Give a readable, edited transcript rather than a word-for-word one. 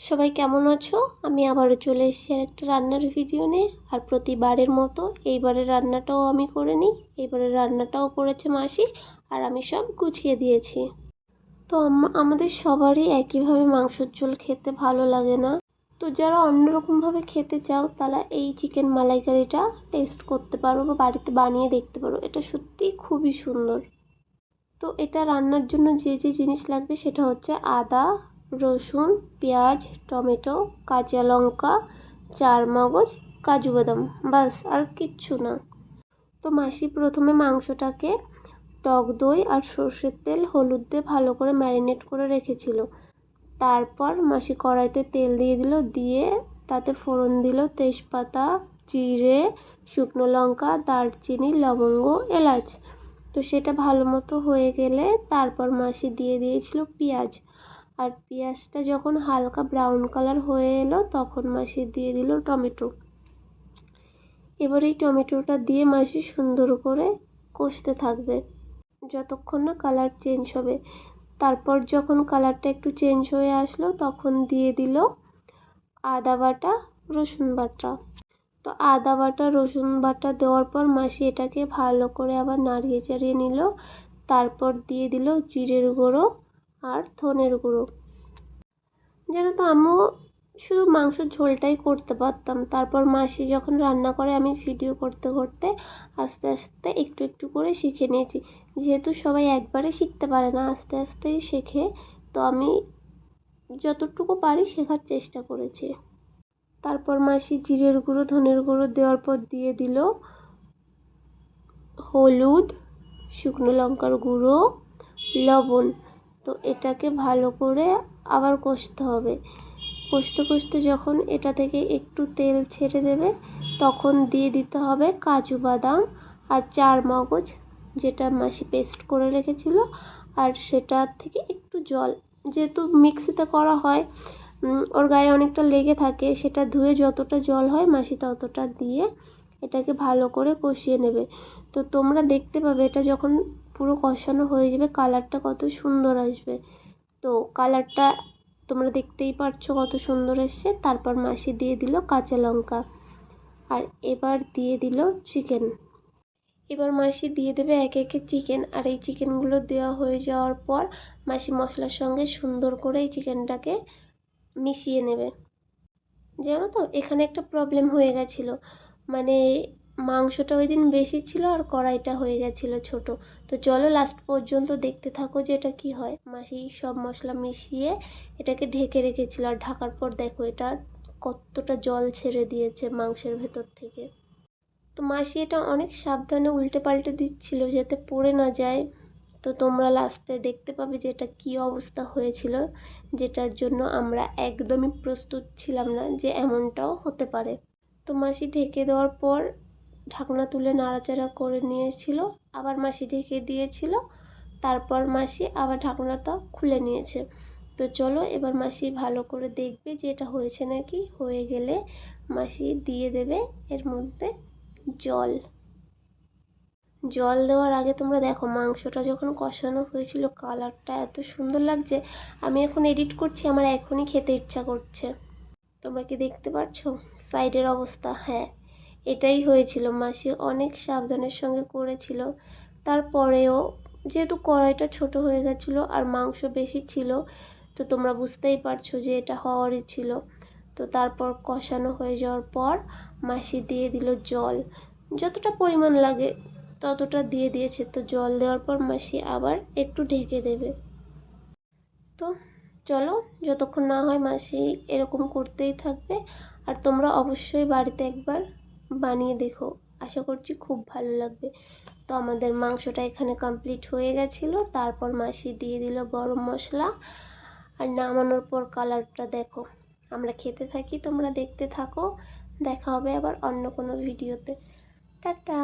সবাই কেমন আছো? আমি আবারও চলে এসেছি আরেকটা রান্নার ভিডিও নিয়ে। আর প্রতিবারের মতো এইবারের রান্নাটাও আমি করে নিই। এইবারের রান্নাটাও করেছে মাসি, আর আমি সব গুছিয়ে দিয়েছি। তো আমাদের সবারই একইভাবে মাংসের ঝোল খেতে ভালো লাগে না। তো যারা অন্যরকমভাবে খেতে চাও তারা এই চিকেন মালাইকারিটা টেস্ট করতে পারো বা বাড়িতে বানিয়ে দেখতে পারো। এটা সত্যিই খুবই সুন্দর। তো এটা রান্নার জন্য যে যে জিনিস লাগবে সেটা হচ্ছে আদা, রসুন, পেঁয়াজ, টমেটো, কাঁচা লঙ্কা, চারমগজ, কাজু বাদাম, বাস আর কিচ্ছু না। তো মাসি প্রথমে মাংসটাকে টক দই আর সর্ষের তেল, হলুদ দিয়ে ভালো করে ম্যারিনেট করে রেখেছিল। তারপর মাসি কড়াইতে তেল দিয়ে দিল, দিয়ে তাতে ফোড়ন দিল তেজপাতা, জিরে, শুকনো লঙ্কা, দারচিনি, লবঙ্গ, এলাচ। তো সেটা ভালো মতো হয়ে গেলে তারপর মাসি দিয়ে দিয়েছিল পেঁয়াজ। আর পেঁয়াজটা যখন হালকা ব্রাউন কালার হয়ে এলো তখন মাসি দিয়ে দিল টমেটো। এবার এই টমেটোটা দিয়ে মাসি সুন্দর করে কষতে থাকবে যতক্ষণ না কালার চেঞ্জ হবে। তারপর যখন কালারটা একটু চেঞ্জ হয়ে আসলো তখন দিয়ে দিল আদা বাটা, রসুন বাটা। তো আদা বাটা, রসুন বাটা দেওয়ার পর মাসি এটাকে ভালো করে আবার নাড়িয়ে চাড়িয়ে নিল। তারপর দিয়ে দিল জিরের গুঁড়ো আর ধনের গুঁড়ো। যেন তো আমিও শুধু মাংসের ঝোলটাই করতে পারতাম। তারপর মাসি যখন রান্না করে আমি ভিডিও করতে করতে আস্তে আস্তে একটু একটু করে শিখে নিয়েছি। যেহেতু সবাই একবারে শিখতে পারে না, আস্তে আস্তেই শেখে। তো আমি যতটুকু পারি শেখার চেষ্টা করেছি। তারপর মাসি জিরের গুঁড়ো, ধনের গুঁড়ো দেওয়ার পর দিয়ে দিল হলুদ, শুকনো লঙ্কার গুঁড়ো, লবণ। তো এটাকে ভালো করে আবার কষতে হবে। কষতে কষতে যখন এটা থেকে একটু তেল ছেড়ে দেবে তখন দিয়ে দিতে হবে কাজু বাদাম আর চারমগজ, যেটা মাসি পেস্ট করে রেখেছিল। আর সেটা থেকে একটু জল, যেহেতু মিক্সিতে করা হয় ওর গায়ে অনেকটা লেগে থাকে, সেটা ধুয়ে যতটা জল হয় মাসি ততটা দিয়ে এটাকে ভালো করে কষিয়ে নেবে। তো তোমরা দেখতে পাবে এটা যখন পুরো কষানো হয়ে যাবে কালারটা কত সুন্দর আসবে। তো কালারটা তোমরা দেখতেই পাচ্ছ কত সুন্দর এসছে। তারপর মাসি দিয়ে দিল কাঁচা লঙ্কা, আর এবার দিয়ে দিল চিকেন। এবার মাসি দিয়ে দেবে একে একে চিকেন। আর এই চিকেনগুলো দেওয়া হয়ে যাওয়ার পর মাসি মশলার সঙ্গে সুন্দর করে এই চিকেনটাকে মিশিয়ে নেবে। জানো তো এখানে একটা প্রবলেম হয়ে গেছিলো, মানে মাংসটা ওই দিন বেশি ছিল আর কড়াইটা হয়ে গেছিলো ছোট। তো চলো লাস্ট পর্যন্ত দেখতে থাকো যে এটা কি হয়। মাসি সব মশলা মিশিয়ে এটাকে ঢেকে রেখেছিল, আর ঢাকার পর দেখো এটা কতটা জল ছেড়ে দিয়েছে মাংসের ভেতর থেকে। তো মাসি এটা অনেক সাবধানে উল্টে পাল্টে দিচ্ছিল যাতে পড়ে না যায়। তো তোমরা লাস্টে দেখতে পাবে যে এটা কী অবস্থা হয়েছিল, যেটার জন্য আমরা একদমই প্রস্তুত ছিলাম না যে এমনটাও হতে পারে। তো মাসি ঢেকে দেওয়ার পর ঢাকনা তুলে নাড়াচাড়া করে নিয়েছিল, আবার মাসি ঢেকে দিয়েছিল, তারপর মাসি আবার ঢাকনাটা খুলে নিয়েছে। তো চলো এবার মাসি ভালো করে দেখবে যে এটা হয়েছে নাকি। হয়ে গেলে মাসি দিয়ে দেবে এর মধ্যে জল। জল দেওয়ার আগে তোমরা দেখো মাংসটা যখন কষানো হয়েছিল কালারটা এত সুন্দর লাগছে। আমি এখন এডিট করছি, আমার এখনই খেতে ইচ্ছা করছে। তোমরা কি দেখতে পাচ্ছো সাইডের অবস্থা? হ্যাঁ, এটাই হয়েছিল। মাসি অনেক সাবধানের সঙ্গে করেছিল, তারপরেও যেহেতু কড়াইটা ছোট হয়ে গেছিলো আর মাংস বেশি ছিল, তো তোমরা বুঝতেই পারছো যে এটা হওয়ারই ছিল। তো তারপর কষানো হয়ে যাওয়ার পর মাসি দিয়ে দিল জল, যতটা পরিমাণ লাগে ততটা দিয়ে দিয়েছে। তো জল দেওয়ার পর মাসি আবার একটু ঢেকে দেবে। তো চলো যতক্ষণ না হয় মাসি এরকম করতেই থাকবে। আর তোমরা অবশ্যই বাড়িতে একবার বানিয়ে দেখো, আশা করছি খুব ভালো লাগবে। তো আমাদের মাংসটা এখানে কমপ্লিট হয়ে গেছিলো। তারপর মাসি দিয়ে দিল গরম মশলা, আর নামানোর পর কালারটা দেখো। আমরা খেতে থাকি, তোমরা দেখতে থাকো। দেখা হবে আবার অন্য কোনো ভিডিওতে। টাটা।